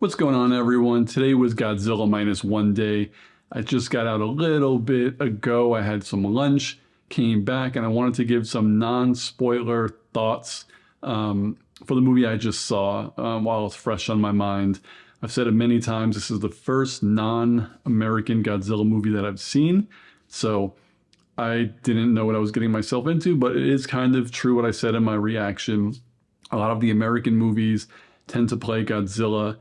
What's going on, everyone? Today was Godzilla Minus One day. I just got out a little bit ago. I had some lunch, came back, and I wanted to give some non-spoiler thoughts for the movie I just saw while it's fresh on my mind. I've said it many times, this is the first non-American Godzilla movie that I've seen, so I didn't know what I was getting myself into, but it is kind of true what I said in my reaction. A lot of the American movies tend to play Godzilla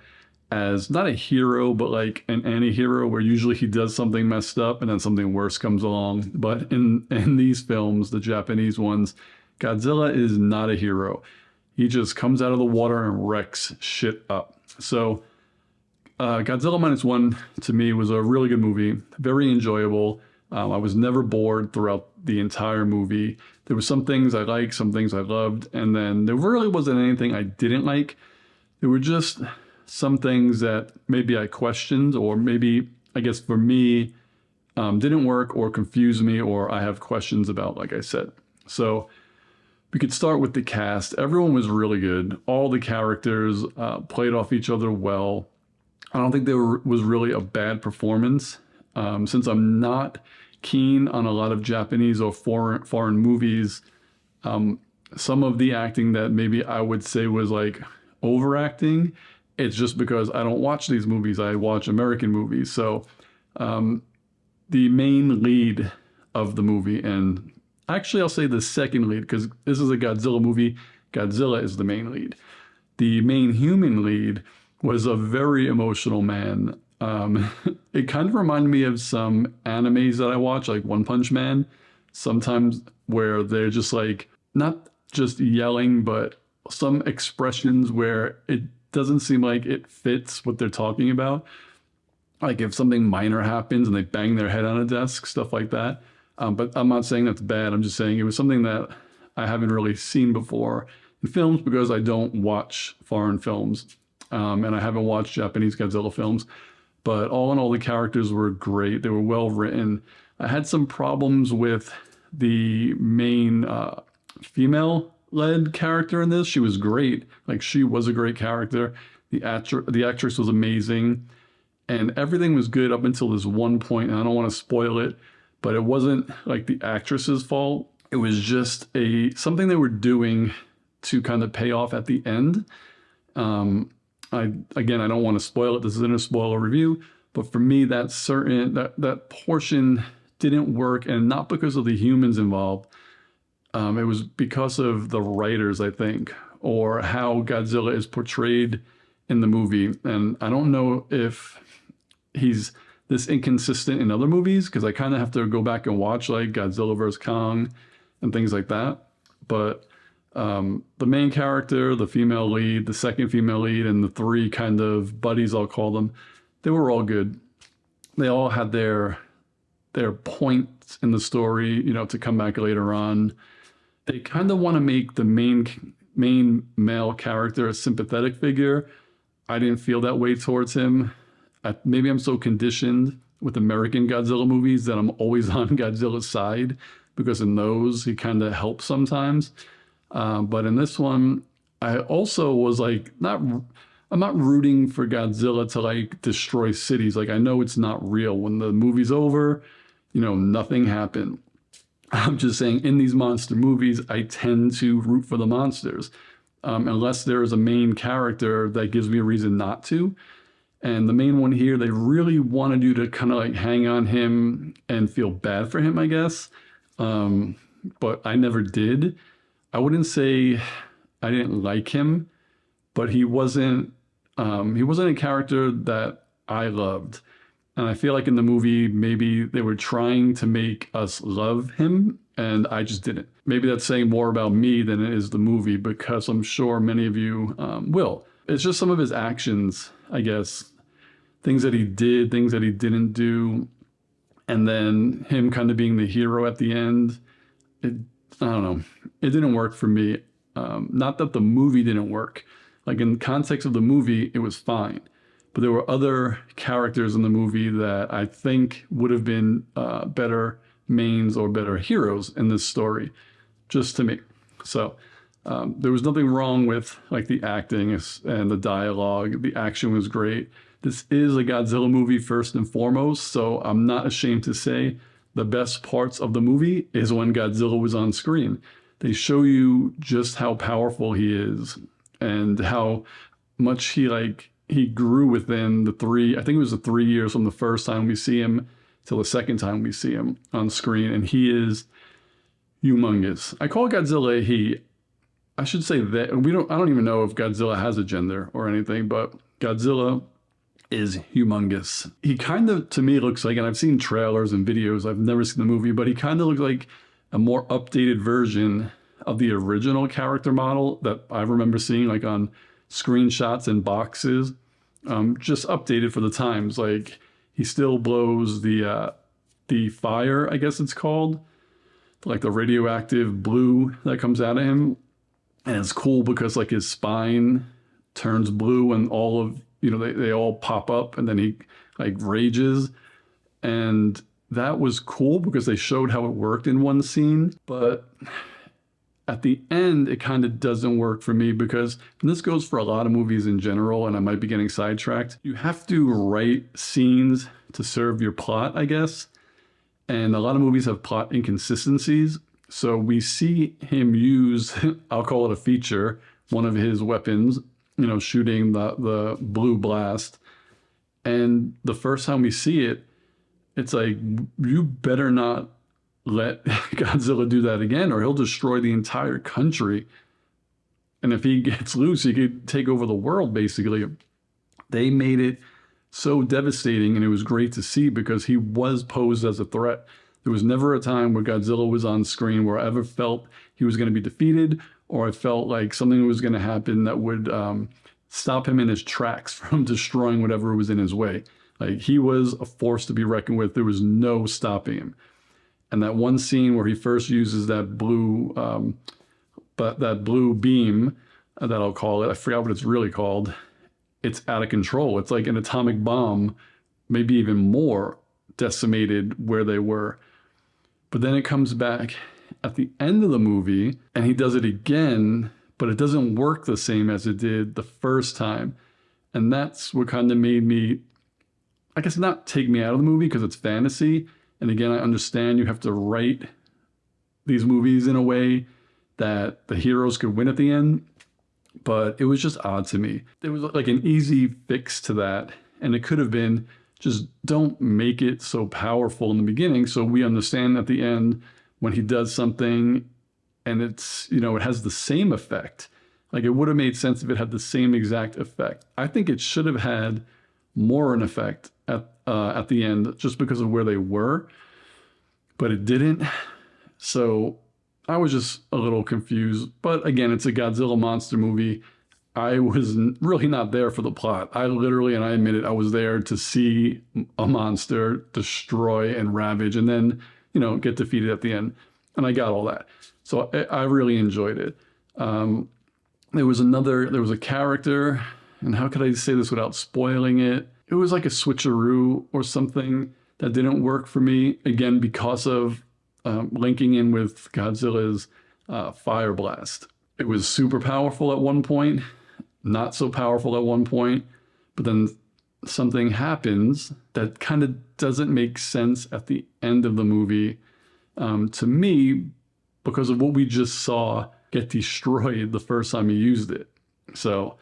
as not a hero, but like an anti-hero, where usually he does something messed up and then something worse comes along. But in these films, the Japanese ones, Godzilla is not a hero. He just comes out of the water and wrecks shit up. So Godzilla Minus One, to me, was a really good movie, very enjoyable. I was never bored throughout the entire movie. There were some things I liked, some things I loved, and then there really wasn't anything I didn't like. There were just some things that maybe I questioned, or maybe, I guess for me, didn't work or confused me, or I have questions about, like I said. So we could start with the cast. Everyone was really good. All the characters played off each other well. I don't think there was really a bad performance. Since I'm not keen on a lot of Japanese or foreign movies, some of the acting that maybe I would say was like overacting, it's just because I don't watch these movies. I watch American movies. So the main lead of the movie, and actually I'll say the second lead, because this is a Godzilla movie, Godzilla is the main lead. The main human lead was a very emotional man. It kind of reminded me of some animes that I watch, like One Punch Man, sometimes, where they're just like, not just yelling, but some expressions where it doesn't seem like it fits what they're talking about. Like if something minor happens and they bang their head on a desk, stuff like that. But I'm not saying that's bad. I'm just saying it was something that I haven't really seen before in films, because I don't watch foreign films. And I haven't watched Japanese Godzilla films. But all in all, the characters were great. They were well written. I had some problems with the main female-led character in this. She was great. Like, she was a great character. The actress was amazing. And everything was good up until this one point, and I don't want to spoil it, but it wasn't like the actress's fault. It was just something they were doing to kind of pay off at the end. Again, I don't want to spoil it. This isn't a spoiler review, but for me, that portion didn't work, and not because of the humans involved. It was because of the writers, I think, or how Godzilla is portrayed in the movie. And I don't know if he's this inconsistent in other movies, because I kind of have to go back and watch like Godzilla vs. Kong and things like that. But the main character, the female lead, the second female lead, and the three kind of buddies, I'll call them, they were all good. They all had their points in the story, you know, to come back later on. They kind of want to make the main male character a sympathetic figure. I didn't feel that way towards him. Maybe I'm so conditioned with American Godzilla movies that I'm always on Godzilla's side, because in those he kind of helps sometimes. But in this one, I also was like, I'm not rooting for Godzilla to like destroy cities. Like, I know it's not real. When the movie's over, you know, nothing happened. I'm just saying, in these monster movies, I tend to root for the monsters, unless there is a main character that gives me a reason not to. And the main one here, they really wanted you to kind of like hang on him and feel bad for him, I guess. But I never did. I wouldn't say I didn't like him, but he wasn't a character that I loved. And I feel like in the movie, maybe they were trying to make us love him, and I just didn't. Maybe that's saying more about me than it is the movie, because I'm sure many of you will. It's just some of his actions, I guess, things that he did, things that he didn't do, and then him kind of being the hero at the end. I don't know. It didn't work for me. Not that the movie didn't work. Like, in context of the movie, it was fine. But there were other characters in the movie that I think would have been better mains or better heroes in this story, just to me. So There was nothing wrong with like the acting and the dialogue. The action was great. This is a Godzilla movie first and foremost, so I'm not ashamed to say the best parts of the movie is when Godzilla was on screen. They show you just how powerful he is and how much he grew within the I think it was the 3 years from the first time we see him till the second time we see him on screen, and he is humongous. I call Godzilla he. I should say that I don't even know if Godzilla has a gender or anything, but Godzilla is humongous. He kind of, to me, looks like, and I've seen trailers and videos, I've never seen the movie, but he kind of looks like a more updated version of the original character model that I remember seeing like on screenshots and boxes, just updated for the times. Like he still blows the fire, I guess it's called, like the radioactive blue that comes out of him. And it's cool because like his spine turns blue and all of, they all pop up and then he like rages. And that was cool because they showed how it worked in one scene. But at the end, it kind of doesn't work for me because, and this goes for a lot of movies in general, and I might be getting sidetracked, you have to write scenes to serve your plot, I guess. And a lot of movies have plot inconsistencies. So we see him use, I'll call it a feature, one of his weapons, shooting the blue blast. And the first time we see it, it's like, you better not let Godzilla do that again or he'll destroy the entire country. And if he gets loose, he could take over the world, basically. They made it so devastating, and it was great to see because he was posed as a threat. There was never a time where Godzilla was on screen where I ever felt he was going to be defeated or I felt like something was going to happen that would stop him in his tracks from destroying whatever was in his way. Like he was a force to be reckoned with. There was no stopping him. And that one scene where he first uses that blue beam, that I'll call it, I forgot what it's really called. It's out of control. It's like an atomic bomb, maybe even more decimated where they were. But then it comes back at the end of the movie and he does it again, but it doesn't work the same as it did the first time. And that's what kind of made me, I guess, not take me out of the movie because it's fantasy. And again, I understand you have to write these movies in a way that the heroes could win at the end. But it was just odd to me. There was like an easy fix to that. And it could have been, just don't make it so powerful in the beginning so we understand at the end when he does something and it's, it has the same effect. Like it would have made sense if it had the same exact effect. I think it should have had more an effect at the end just because of where they were, but it didn't. So I was just a little confused. But again, it's a Godzilla monster movie. I was really not there for the plot. I literally, and I admit it, I was there to see a monster destroy and ravage and then, get defeated at the end. And I got all that. So I really enjoyed it. There was a character, and how could I say this without spoiling it? It was like a switcheroo or something that didn't work for me, again, because of linking in with Godzilla's fire blast. It was super powerful at one point, not so powerful at one point, but then something happens that kind of doesn't make sense at the end of the movie to me because of what we just saw get destroyed the first time he used it. So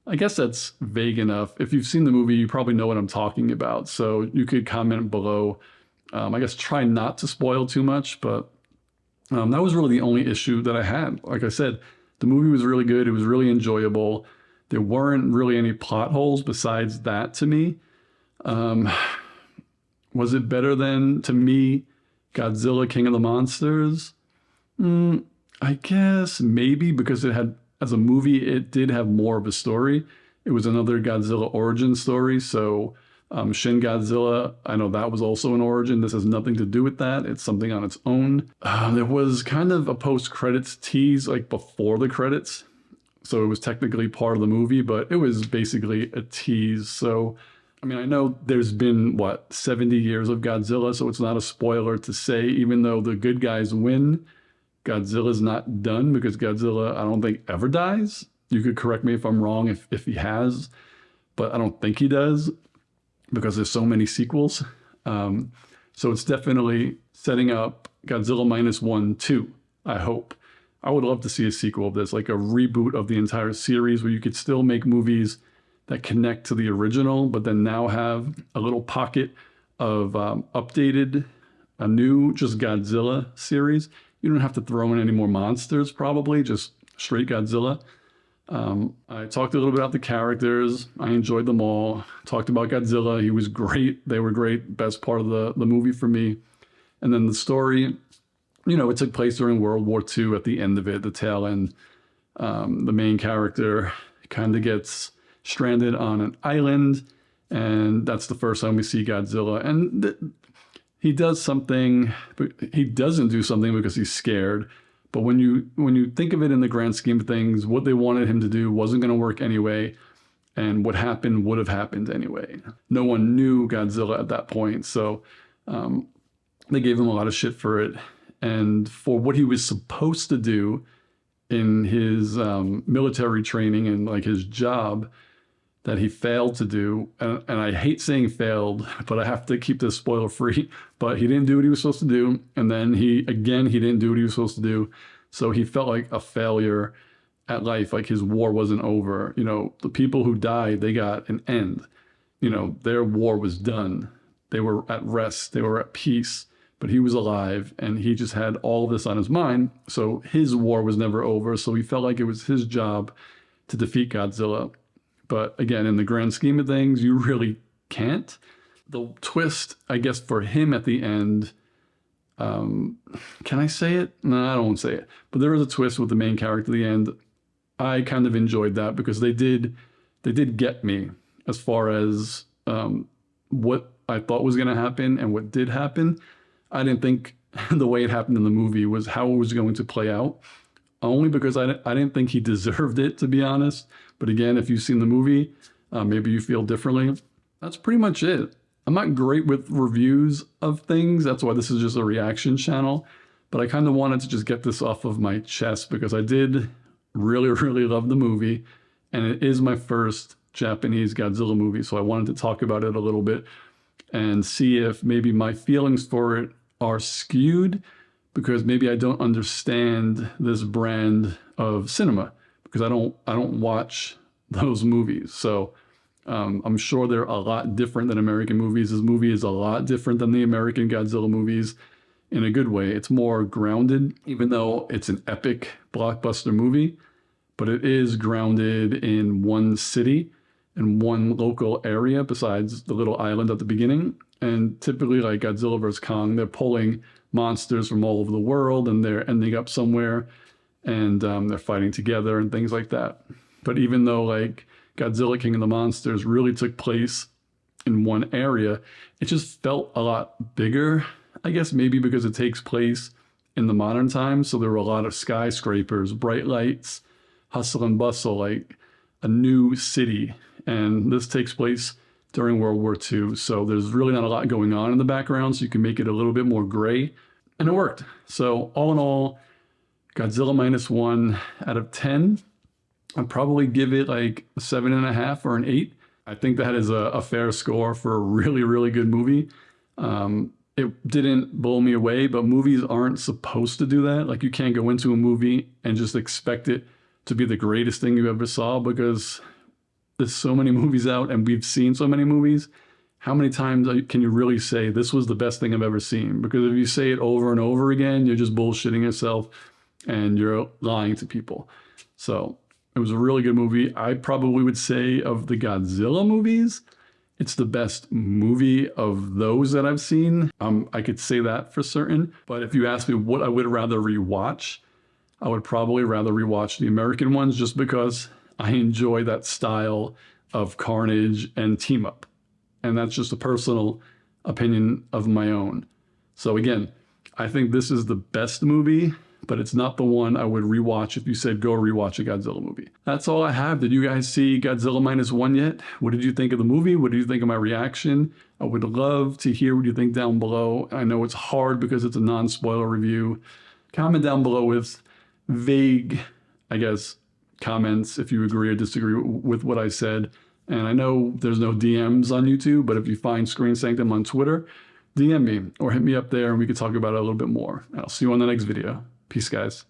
I guess that's vague enough. If you've seen the movie, you probably know what I'm talking about. So you could comment below. I guess try not to spoil too much, but that was really the only issue that I had. Like I said, the movie was really good. It was really enjoyable. There weren't really any plot holes besides that to me. Was it better than, to me, Godzilla King of the Monsters? I guess maybe because it had, as a movie, it did have more of a story. It was another Godzilla origin story. So Shin Godzilla, I know that was also an origin. This has nothing to do with that. It's something on its own. There was kind of a post-credits tease like before the credits. So it was technically part of the movie, but it was basically a tease. So, I mean, I know there's been, 70 years of Godzilla, so it's not a spoiler to say, even though the good guys win, Godzilla's not done, because Godzilla, I don't think, ever dies. You could correct me if I'm wrong, if he has, but I don't think he does, because there's so many sequels. So it's definitely setting up Godzilla Minus One 2, I hope. I would love to see a sequel of this, like a reboot of the entire series where you could still make movies that connect to the original, but then now have a little pocket of updated, a new just Godzilla series. You don't have to throw in any more monsters, probably, just straight Godzilla. I talked a little bit about the characters. I enjoyed them all. Talked about Godzilla. He was great. They were great. Best part of the movie for me. And then the story, you know, it took place during World War II at the end of it, the tail end. The main character kind of gets stranded on an island, and that's the first time we see Godzilla. And he does something, but he doesn't do something because he's scared. But when you think of it in the grand scheme of things, what they wanted him to do wasn't going to work anyway, and what happened would have happened anyway. No one knew Godzilla at that point, so they gave him a lot of shit for it. And for what he was supposed to do in his military training and like his job that he failed to do, and I hate saying failed, but I have to keep this spoiler free, but he didn't do what he was supposed to do, and then he didn't do what he was supposed to do, so he felt like a failure at life, like his war wasn't over. You know, the people who died, they got an end. You know, their war was done. They were at rest, they were at peace, but he was alive, and he just had all of this on his mind, so his war was never over, so he felt like it was his job to defeat Godzilla. But again, in the grand scheme of things, you really can't. The twist, I guess, for him at the end, can I say it? No, I don't want to say it. But there is a twist with the main character at the end. I kind of enjoyed that because they did get me as far as what I thought was going to happen and what did happen. I didn't think the way it happened in the movie was how it was going to play out. Only because I didn't think he deserved it, to be honest. But again, if you've seen the movie, maybe you feel differently. That's pretty much it. I'm not great with reviews of things. That's why this is just a reaction channel. But I kind of wanted to just get this off of my chest because I did really, really love the movie. And it is my first Japanese Godzilla movie. So I wanted to talk about it a little bit and see if maybe my feelings for it are skewed, because maybe I don't understand this brand of cinema, because I don't watch those movies. So I'm sure they're a lot different than American movies. This movie is a lot different than the American Godzilla movies in a good way. It's more grounded, even though it's an epic blockbuster movie, but it is grounded in one city and one local area besides the little island at the beginning. And typically, like Godzilla vs. Kong, they're pulling monsters from all over the world, and they're ending up somewhere, and they're fighting together and things like that. But even though like Godzilla King of the Monsters really took place in one area, it just felt a lot bigger, I guess maybe because it takes place in the modern times. So there were a lot of skyscrapers, bright lights, hustle and bustle, like a new city. And this takes place during World War II. So there's really not a lot going on in the background, so you can make it a little bit more gray. And it worked. So all in all, Godzilla Minus One out of 10. I'd probably give it like a 7.5 or an 8. I think that is a fair score for a really, really good movie. It didn't blow me away, but movies aren't supposed to do that. Like, you can't go into a movie and just expect it to be the greatest thing you ever saw, because there's so many movies out and we've seen so many movies. How many times can you really say this was the best thing I've ever seen? Because if you say it over and over again, you're just bullshitting yourself and you're lying to people. So it was a really good movie. I probably would say of the Godzilla movies, it's the best movie of those that I've seen. I could say that for certain. But if you ask me what I would rather rewatch, I would probably rather rewatch the American ones, just because I enjoy that style of carnage and team up. And that's just a personal opinion of my own. So again, I think this is the best movie, but it's not the one I would rewatch if you said go rewatch a Godzilla movie. That's all I have. Did you guys see Godzilla Minus One yet? What did you think of the movie? What did you think of my reaction? I would love to hear what you think down below. I know it's hard because it's a non-spoiler review, Comment down below with vague, I guess, comments if you agree or disagree with what I said. And I know there's no DMs on YouTube, but if you find Screen Sanctum on Twitter, DM me or hit me up there and we could talk about it a little bit more. And I'll see you on the next video. Peace, guys.